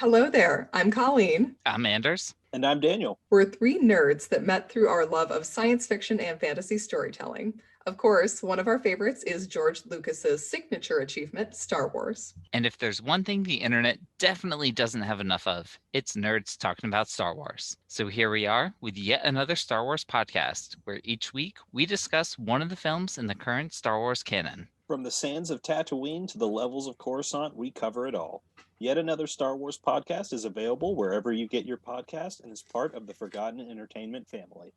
Hello there, I'm Colleen. I'm Anders. And I'm Daniel. We're three nerds that met through our love of science fiction and fantasy storytelling. Of course, one of our favorites is George Lucas's signature achievement, Star Wars. And if there's one thing the internet definitely doesn't have enough of, it's nerds talking about Star Wars. So here we are with yet another Star Wars podcast, where each week we discuss one of the films in the current Star Wars canon. From the sands of Tatooine to the levels of Coruscant, we cover it all. Yet another Star Wars podcast is available wherever you get your podcast and is part of the Forgotten Entertainment family.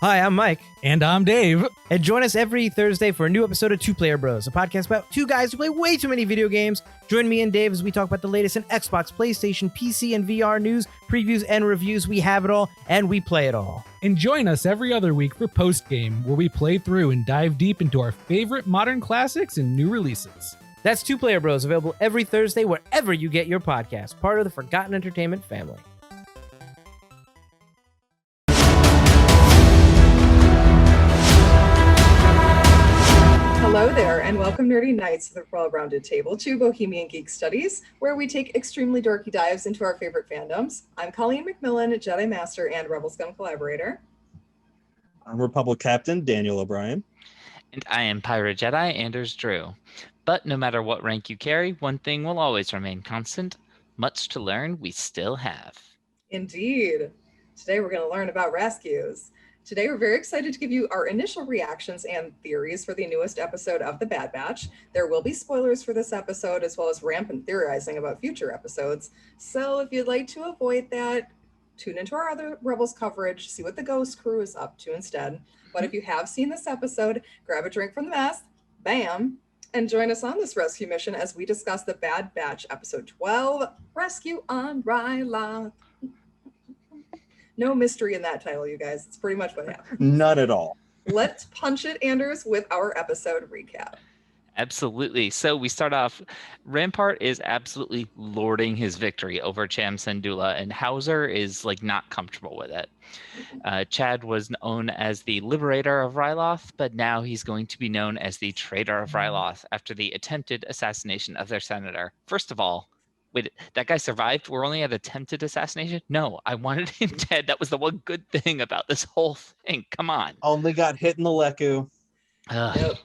Hi, I'm Mike. And I'm Dave. And join us every Thursday for a new episode of Two Player Bros, a podcast about two guys who play way too many video games. Join me and Dave as we talk about the latest in Xbox, PlayStation, PC, and VR news, previews, and reviews. We have it all, and we play it all. And join us every other week for Post Game, where we play through and dive deep into our favorite modern classics and new releases. That's Two Player Bros, available every Thursday wherever you get your podcast, part of the Forgotten Entertainment family. Hello there, and welcome Nerdy Knights to the Well-Rounded Table, two Bohemian Geek Studies, where we take extremely dorky dives into our favorite fandoms. I'm Colleen McMillan, Jedi Master and Rebel Scum collaborator. I'm Republic Captain Daniel O'Brien. And I am Pirate Jedi Anders Drew. But no matter what rank you carry, one thing will always remain constant. Much to learn we still have. Indeed. Today we're going to learn about rescues. Today we're very excited to give you our initial reactions and theories for the newest episode of The Bad Batch. There will be spoilers for this episode as well as rampant theorizing about future episodes. So if you'd like to avoid that, tune into our other Rebels coverage, see what the Ghost Crew is up to instead. But if you have seen this episode, grab a drink from the mess, bam, and join us on this rescue mission as we discuss The Bad Batch episode 12, Rescue on Ryloth. No mystery in that title, you guys. It's pretty much what happened. None at all. Let's punch it, Anders, with our episode recap. Absolutely. So we start off, Rampart is absolutely lording his victory over Cham Syndulla, and Hauser is not comfortable with it. Chad was known as the liberator of Ryloth, but now he's going to be known as the traitor of Ryloth after the attempted assassination of their senator. First of all, wait, that guy survived? We're only at attempted assassination? No, I wanted him dead. That was the one good thing about this whole thing. Come on. Only got hit in the Leku. Yep.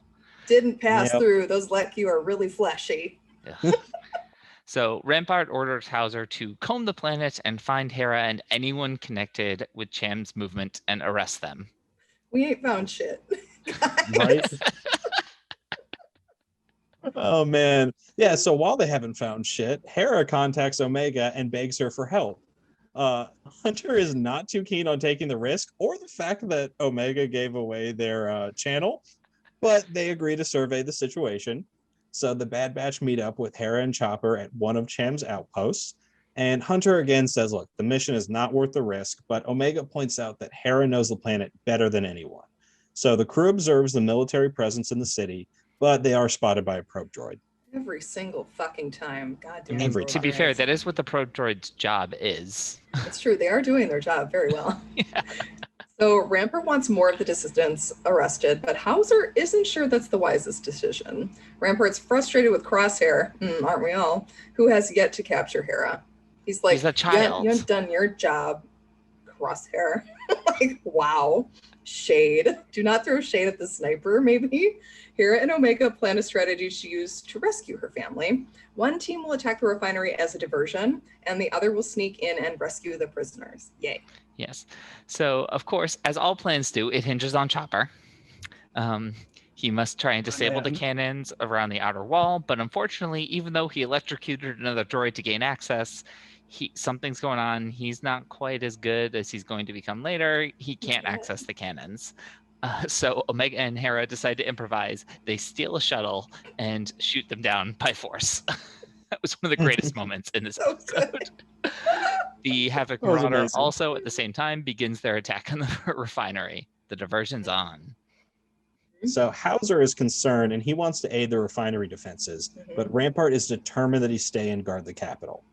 Didn't pass through. Those Leku are really fleshy. So Rampart orders Hauser to comb the planet and find Hera and anyone connected with Cham's movement and arrest them. We ain't found shit. Right? Oh, man. Yeah, so while they haven't found shit, Hera contacts Omega and begs her for help. Hunter is not too keen on taking the risk or the fact that Omega gave away their channel, but they agree to survey the situation. So the Bad Batch meet up with Hera and Chopper at one of Cham's outposts. And Hunter again says, look, the mission is not worth the risk, but Omega points out that Hera knows the planet better than anyone. So the crew observes the military presence in the city, but they are spotted by a probe droid. Every single fucking time. Goddamn. Every To be fair, that is what the probe droid's job is. It's true. They are doing their job very well. Yeah. So Rampart wants more of the dissidents arrested, but Hauser isn't sure that's the wisest decision. Rampart's frustrated with Crosshair, aren't we all, who has yet to capture Hera. He's like, He's a child. You haven't done your job, Crosshair. Wow. Shade. Do not throw shade at the sniper, maybe. Hera and Omega plan a strategy to use to rescue her family. One team will attack the refinery as a diversion, and the other will sneak in and rescue the prisoners. Yay. Yes. So, of course, as all plans do, it hinges on Chopper. He must try and disable the cannons around the outer wall, but unfortunately, even though he electrocuted another droid to gain access, something's going on. He's not quite as good as he's going to become later. He can't access the cannons. So Omega and Hera decide to improvise. They steal a shuttle and shoot them down by force. That was one of the greatest moments in this episode. The Havoc Marauder also at the same time begins their attack on the refinery. The diversion's on. So Hauser is concerned and he wants to aid the refinery defenses, but Rampart is determined that he stay and guard the capital.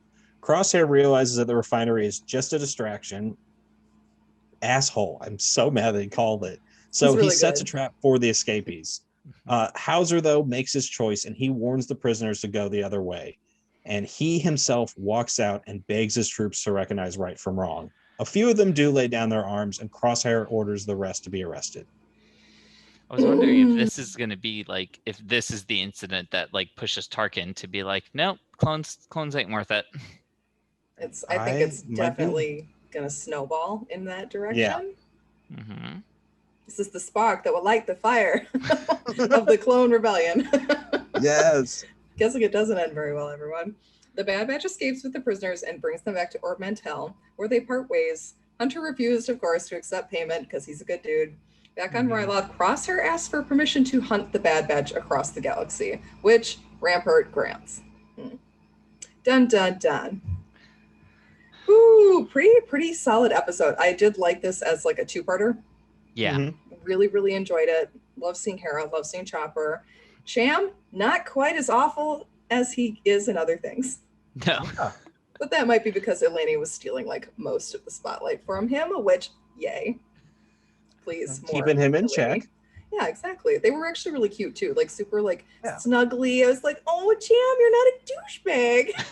Crosshair realizes that the refinery is just a distraction. Asshole. I'm so mad that he called it. So really he sets a trap for the escapees. Hauser, though, makes his choice and he warns the prisoners to go the other way. and he himself walks out and begs his troops to recognize right from wrong. A few of them do lay down their arms, and Crosshair orders the rest to be arrested. I was wondering if this is going to be like, if this is the incident that like pushes Tarkin to be like, nope, clones ain't worth it. I think it's definitely gonna snowball in that direction. Yeah. Mm-hmm. This is the spark that will light the fire of the clone rebellion. Yes. Guessing it doesn't end very well, everyone. The Bad Batch escapes with the prisoners and brings them back to Ord Mantell, where they part ways. Hunter refused, of course, to accept payment because he's a good dude. Back on Ryloth, Crosshair asks for permission to hunt the Bad Batch across the galaxy, which Rampart grants. Dun dun dun. Ooh, pretty solid episode. I did like this as like a two-parter. Yeah. Mm-hmm. Really, really enjoyed it. Love seeing Hera, love seeing Chopper. Cham, not quite as awful as he is in other things. No. But that might be because Eleni was stealing like most of the spotlight from him, which, yay. Please, more Keeping him in Eleni. check. Yeah, exactly. They were actually really cute too, like super like snuggly. I was like, oh, Cham, you're not a douchebag.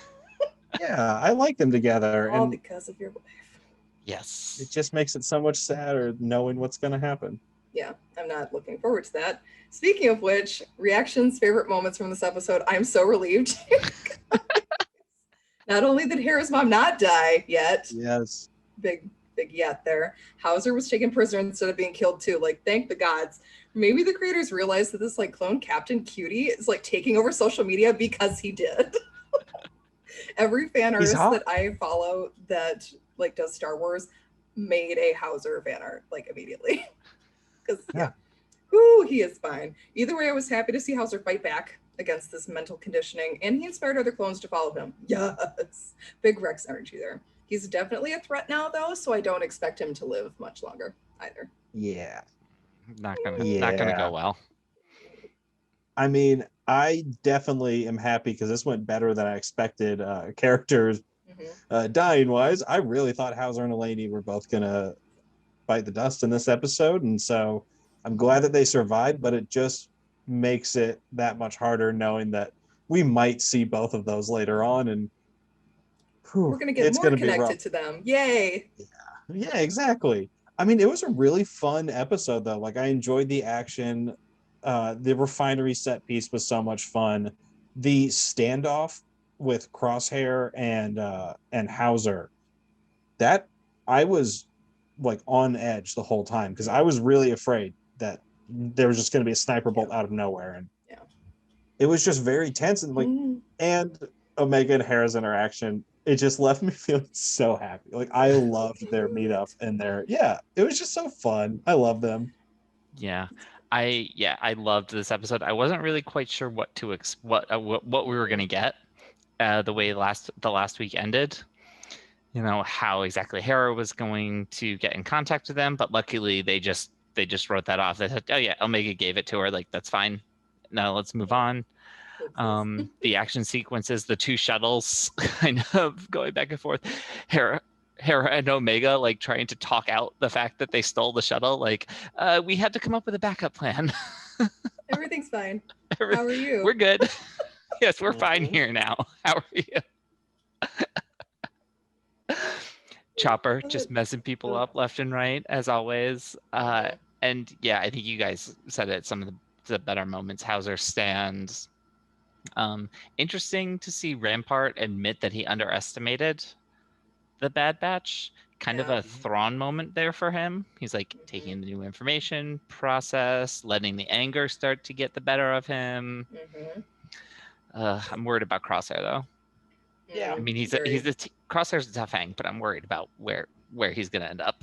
Yeah, I like them together. All and because of your wife. Yes. it just makes it so much sadder knowing what's going to happen. Yeah, I'm not looking forward to that. Speaking of which, reactions, favorite moments from this episode, I'm so relieved. Not only did Hera's mom not die yet, Yes. big yet there, Hauser was taken prisoner instead of being killed too. Like, thank the gods. Maybe the creators realized that this like clone Captain Cutie is like taking over social media because he did. Every fan artist that I follow that like does Star Wars made a Hauser fan art like immediately. Because he is fine. Either way, I was happy to see Hauser fight back against this mental conditioning, and he inspired other clones to follow him. Yes, big Rex energy there. He's definitely a threat now, though, so I don't expect him to live much longer either. Yeah. Not gonna go well. I mean, I definitely am happy because this went better than I expected. Characters dying wise, I really thought Hauser and Eleni were both gonna bite the dust in this episode, and so I'm glad that they survived. But it just makes it that much harder knowing that we might see both of those later on, and we're gonna get more connected to them. Yay! Yeah, exactly. I mean, it was a really fun episode though. Like, I enjoyed the action. The refinery set piece was so much fun. The standoff with Crosshair and Hauser, that I was like on edge the whole time because I was really afraid that there was just going to be a sniper bolt out of nowhere, and it was just very tense. And like, and Omega and Hera's interaction, it just left me feeling so happy. Like, I loved their meetup and it was just so fun. I love them. Yeah. I loved this episode. I wasn't really quite sure what we were gonna get. The way the last week ended, how exactly Hera was going to get in contact with them, but luckily they just wrote that off. They said, oh yeah, Omega gave it to her, like that's fine. Now let's move on. The action sequences, the two shuttles kind of going back and forth, Hera and Omega like trying to talk out the fact that they stole the shuttle, like we had to come up with a backup plan. Everything's fine. How are you? We're good. Yes, we're fine here now. How are you? Chopper just messing people up left and right as always. And yeah, I think you guys said it. Some of the better moments. Hauser stands. Interesting to see Rampart admit that he underestimated the Bad Batch. Kind of a Thrawn moment there for him. He's like taking the new information, process, letting the anger start to get the better of him. I'm worried about Crosshair though. Yeah, I mean Crosshair's a tough hang, but I'm worried about where he's gonna end up.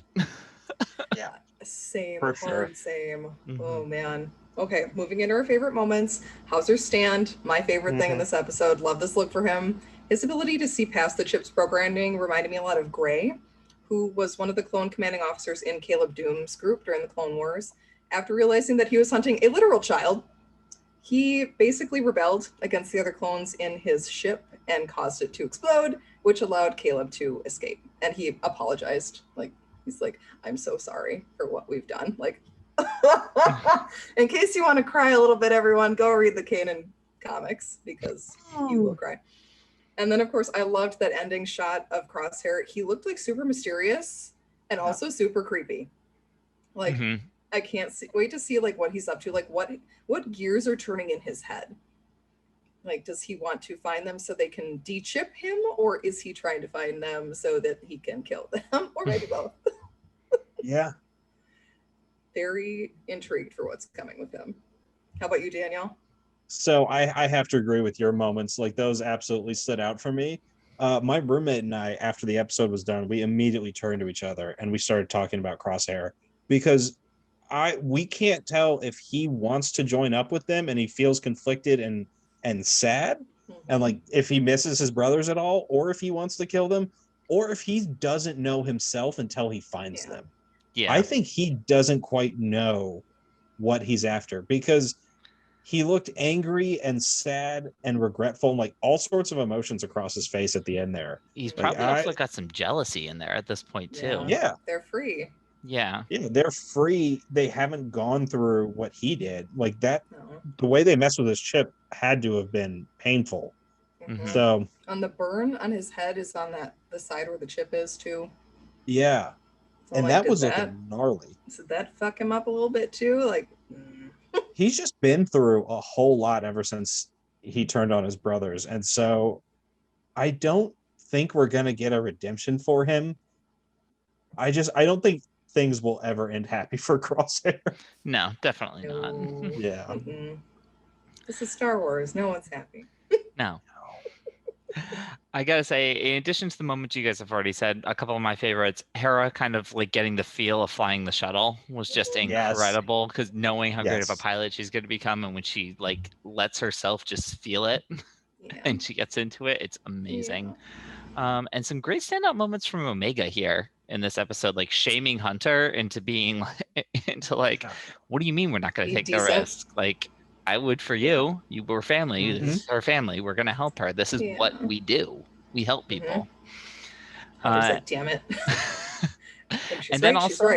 Same. For sure. Same. Oh man. Okay, moving into our favorite moments. Hauser's stand, my favorite thing in this episode. Love this look for him. His ability to see past the chip's programming reminded me a lot of Gray, who was one of the clone commanding officers in Caleb Doom's group during the Clone Wars. After realizing that he was hunting a literal child, he basically rebelled against the other clones in his ship and caused it to explode, which allowed Caleb to escape. And he apologized. Like, he's like, I'm so sorry for what we've done. Like, in case you want to cry a little bit, everyone, go read the Kanan comics because you will cry. And then, of course, I loved that ending shot of Crosshair. He looked like super mysterious and also super creepy. Like, I can't wait to see like what he's up to. Like, what gears are turning in his head? Like, does he want to find them so they can de-chip him, or is he trying to find them so that he can kill them, or maybe both? Yeah. Very intrigued for what's coming with him. How about you, Danielle? So I have to agree with your moments. Like, those absolutely stood out for me. My roommate and I, after the episode was done, we immediately turned to each other and we started talking about Crosshair, because we can't tell if he wants to join up with them and he feels conflicted and sad, and like if he misses his brothers at all, or if he wants to kill them, or if he doesn't know himself until he finds them. Yeah, I think he doesn't quite know what he's after, because he looked angry and sad and regretful, and like all sorts of emotions across his face at the end there. He's probably also got some jealousy in there at this point too. Yeah, they're free. Yeah, they're free. They haven't gone through what he did. Like that, the way they messed with his chip had to have been painful. So on the burn on his head is on the side where the chip is too. Yeah, so and like, that was looking gnarly. Did that fuck him up a little bit too? Like, he's just been through a whole lot ever since he turned on his brothers, and so I don't think we're gonna get a redemption for him. I don't think things will ever end happy for Crosshair. No, definitely not. Yeah. This is Star Wars. No one's happy. No. I gotta say, in addition to the moments you guys have already said, a couple of my favorites, Hera kind of like getting the feel of flying the shuttle was just incredible, because knowing how great of a pilot she's going to become, and when she like lets herself just feel it and she gets into it, it's amazing. And some great standout moments from Omega here in this episode, like shaming Hunter into being like, what do you mean we're not going to take the risk? Like, I would for you. You were family. This is her family. We're going to help her. This is what we do. We help people. Hunter's like, damn it. And then also,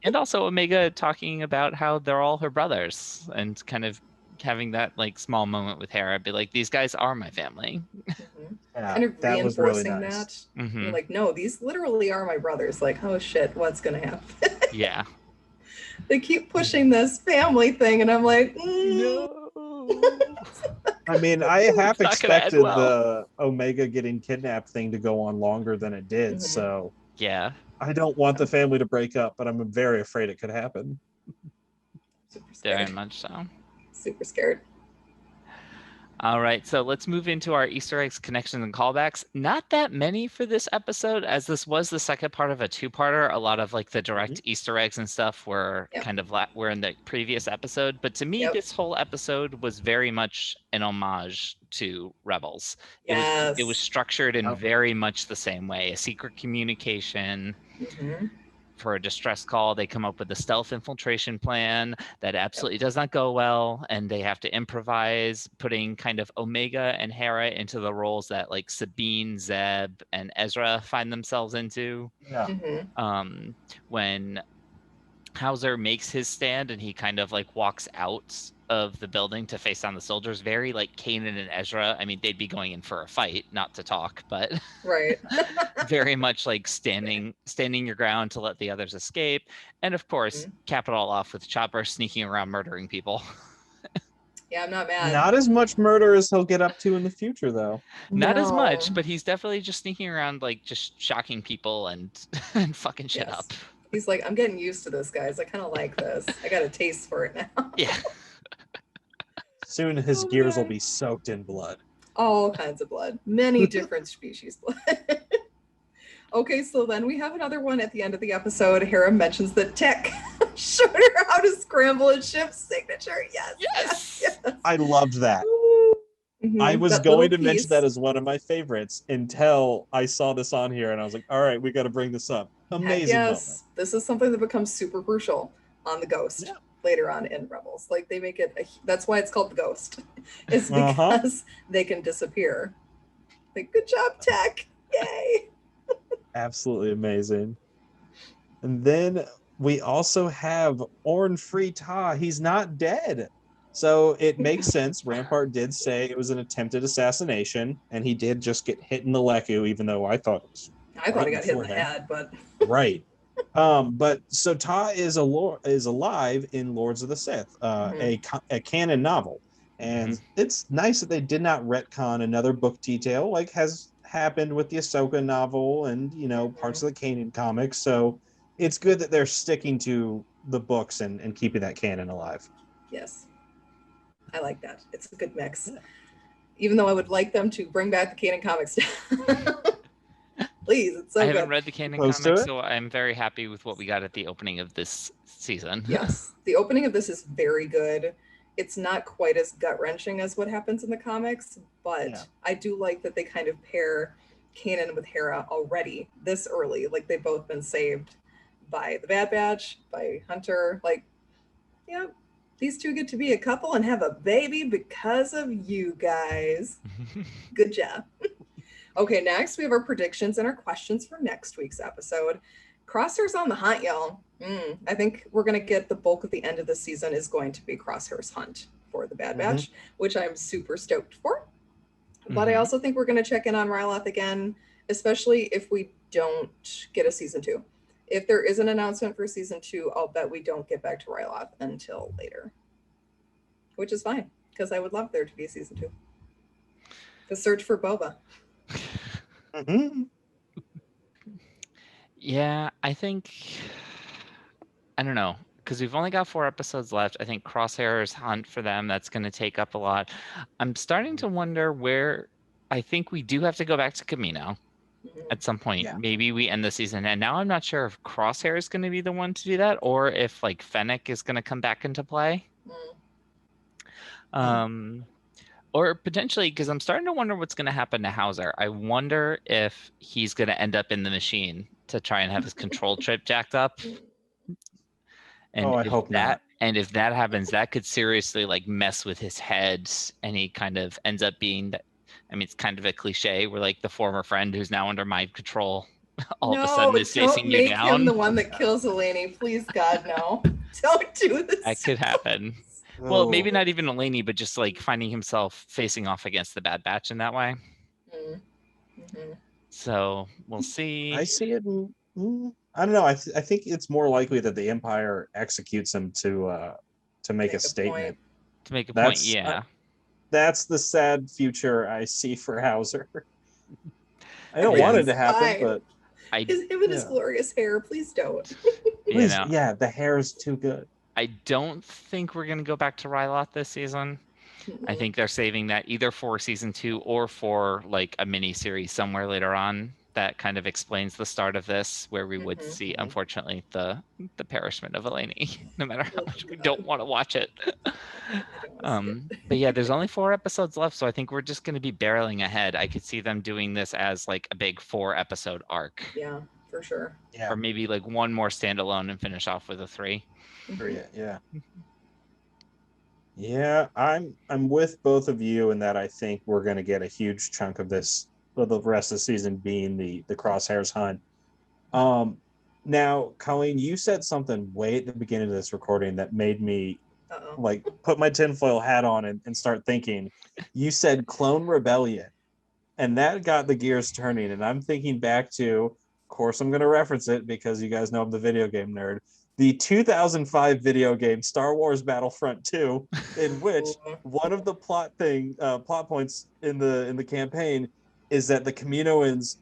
and also Omega talking about how they're all her brothers, and kind of having that like small moment with Hera, be like, these guys are my family. Kind of that reinforcing was really nice. That. You're like, no, these literally are my brothers. Like, oh shit, what's gonna happen? Yeah. They keep pushing this family thing, and I'm like, no. I mean, I half expected the Omega getting kidnapped thing to go on longer than it did. So yeah, I don't want the family to break up, but I'm very afraid it could happen. Very much so. Super scared. All right, so let's move into our Easter eggs, connections, and callbacks. Not that many for this episode, as this was the second part of a two-parter. A lot of like the direct Easter eggs and stuff were kind of were in the previous episode. But to me, this whole episode was very much an homage to Rebels. It was structured in very much the same way. A secret communication. For a distress call, they come up with a stealth infiltration plan that absolutely does not go well, and they have to improvise, putting kind of Omega and Hera into the roles that like Sabine, Zeb, and Ezra find themselves into. When Hauser makes his stand and he kind of like walks out of the building to face down the soldiers, very like Kanan and Ezra. I mean, they'd be going in for a fight, not to talk, but very much like standing your ground to let the others escape. And of course, cap it all off with Chopper sneaking around murdering people. Yeah, I'm not mad. Not as much murder as he'll get up to in the future, though. Not as much, but he's definitely just sneaking around, like just shocking people and fucking shit up. He's like, I'm getting used to this, guys. I kind of like this. I got a taste for it now. Yeah. Soon his gears will be soaked in blood. All kinds of blood. Many different species blood. Okay, so then we have another one at the end of the episode. Hera mentions that Tech showed her how to scramble a ship's signature. Yes. I loved that. I was going to mention that as one of my favorites until I saw this on here, and I was like, all right, we got to bring this up. Amazing moment. This is something that becomes super crucial on the Ghost later on in Rebels. Like, they make it, that's why it's called the Ghost. It's because they can disappear. Like, good job, Tech. Yay. Absolutely amazing. And then we also have Orn Free Ta. He's not dead. So it makes sense. Rampart did say it was an attempted assassination, and he did just get hit in the leku, even though I thought it was I thought he got hit in the head, but right. But so Ta is alive in Lords of the Sith, a canon novel, and it's nice that they did not retcon another book detail like has happened with the Ahsoka novel and parts of the Kanan comics. So it's good that they're sticking to the books and keeping that canon alive. Yes, I like that. It's a good mix. Yeah. Even though I would like them to bring back the Kanan comics. Please, it's so I good. haven't read the Kanan comics, so I'm very happy with what we got at the opening of this season. Yes, the opening of this is very good. It's not quite as gut-wrenching as what happens in the comics, but I do like that they kind of pair Kanan with Hera already this early. Like, they've both been saved by the Bad Batch, by Hunter. Like, yeah, these two get to be a couple and have a baby because of you guys. Good job. Okay, next we have our predictions and our questions for next week's episode. Crosshairs on the hunt, y'all. I think we're going to get the bulk of the end of the season is going to be Crosshair's hunt for the Bad Batch, which I'm super stoked for. But I also think we're going to check in on Ryloth again, especially if we don't get a season 2. If there is an announcement for season 2, I'll bet we don't get back to Ryloth until later, which is fine because I would love there to be a season 2. The search for Boba. Yeah, I don't know, because we've only got 4 episodes left. I think Crosshair's hunt for them, that's going to take up a lot. I'm starting to wonder where I think we do have to go back to Camino at some point. Yeah. Maybe we end the season. And now I'm not sure if Crosshair is going to be the one to do that or if like Fennec is going to come back into play. Or potentially, because I'm starting to wonder what's going to happen to Hauser. I wonder if he's going to end up in the machine to try and have his control chip jacked up. And I hope not. And if that happens, that could seriously like mess with his head, and he kind of ends up being that. I mean, it's kind of a cliche where like the former friend who's now under mind control all of a sudden is facing you down. Don't make him the one that kills Eleni. Please, God, no. Don't do this. That could happen. Well, maybe not even Eleni, but just like finding himself facing off against the Bad Batch in that way. So we'll see. I see it. I don't know. I think it's more likely that the Empire executes him to make a statement. To make a point, yeah. That's the sad future I see for Hauser. I don't want it to happen, but him and his glorious hair. Please don't. Please, yeah, the hair is too good. I don't think we're going to go back to Ryloth this season. I think they're saving that either for season 2 or for like a mini series somewhere later on that kind of explains the start of this, where we would see, unfortunately, the perishment of Eleni, no matter how much we don't want to watch it. But yeah, there's only 4 episodes left, so I think we're just going to be barreling ahead. I could see them doing this as like a big 4-episode arc. Yeah, for sure. Yeah. Or maybe like one more standalone and finish off with a 3. Yeah, I'm with both of you in that I think we're going to get a huge chunk of this, for the rest of the season being the Crosshairs hunt. Now, Colleen, you said something way at the beginning of this recording that made me like put my tinfoil hat on and start thinking. You said Clone Rebellion, and that got the gears turning. And I'm thinking back to, of course, I'm going to reference it because you guys know I'm the video game nerd. The 2005 video game Star Wars Battlefront 2, in which one of the plot points in the campaign is that the Kaminoans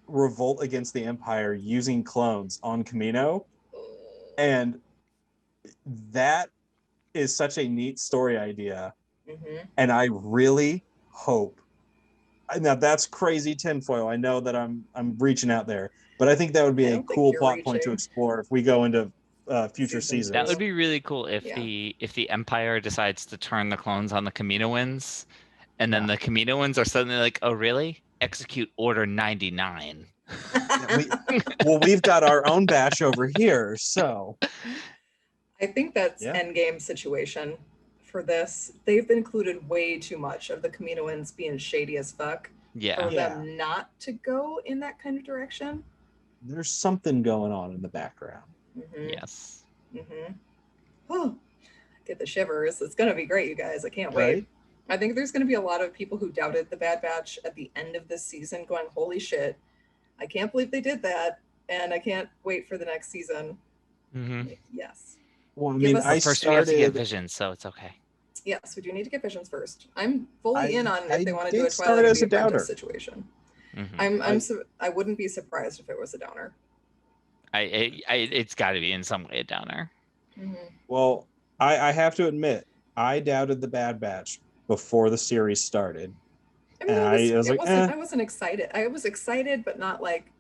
revolt against the Empire using clones on Kamino, and that is such a neat story idea. And I really hope. Now that's crazy tinfoil. I know that I'm reaching out there, but I think that would be a cool plot point to explore if we go into future seasons. That would be really cool if the Empire decides to turn the clones on the Kaminoans, and then the Kaminoans are suddenly like, oh really? Execute Order 99. We've got our own batch over here, so I think that's endgame situation for this. They've included way too much of the Kaminoans being shady as fuck for them not to go in that kind of direction. There's something going on in the background. Yes. Oh, get the shivers. It's going to be great, you guys. I can't wait. Right? I think there's going to be a lot of people who doubted the Bad Batch at the end of this season going, holy shit, I can't believe they did that. And I can't wait for the next season. Mm-hmm. Yes. Well, I Give mean, us- I First, we have to get started. visions, so it's okay. Yes, we do need to get visions first. I'm fully in on I if they want to did do a start Twilight as of the a Apprentice doubter. situation. Mhm. I wouldn't be surprised if it was a downer. It's got to be in some way a downer. Mm-hmm. Well, I have to admit, I doubted the Bad Batch before the series started. I mean, And I wasn't excited. I was excited, but not like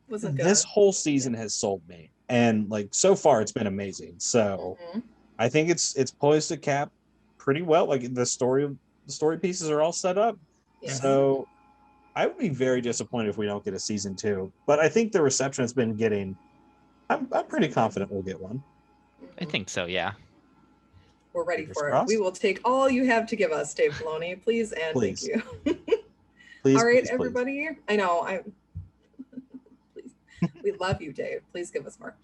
wasn't good. This whole season has sold me, and like so far, it's been amazing. So Mhm. I think it's poised to cap pretty well. Like the story pieces are all set up. Yes. So I would be very disappointed if we don't get a season 2. But I think the reception it's been getting, I'm pretty confident we'll get one. I think so, yeah. We're ready Fingers for it. crossed. We will take all you have to give us, Dave Filoni. Please and Please. thank you. Please, all right, please, everybody. I know. Please. We love you, Dave. Please give us more.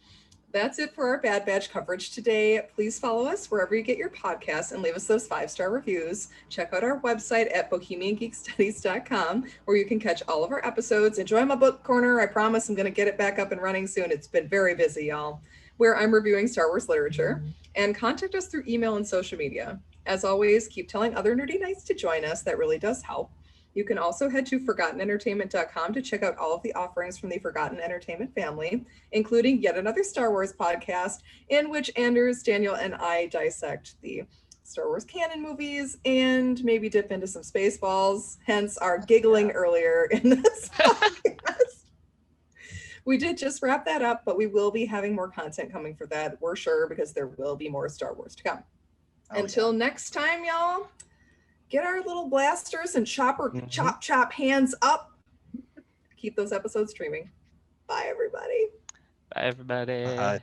That's it for our Bad Batch coverage today. Please follow us wherever you get your podcasts and leave us those 5-star reviews. Check out our website at bohemiangeekstudies.com where you can catch all of our episodes. Enjoy my book corner. I promise I'm going to get it back up and running soon. It's been very busy, y'all, where I'm reviewing Star Wars literature. And contact us through email and social media. As always, keep telling other nerdy knights to join us. That really does help. You can also head to ForgottenEntertainment.com to check out all of the offerings from the Forgotten Entertainment family, including yet another Star Wars podcast in which Anders, Daniel, and I dissect the Star Wars canon movies and maybe dip into some Spaceballs, hence our giggling earlier in this podcast. We did just wrap that up, but we will be having more content coming for that, we're sure, because there will be more Star Wars to come. Until next time, y'all, get our little blasters and chop hands up. Keep those episodes streaming. Bye, everybody. Bye, everybody. Bye.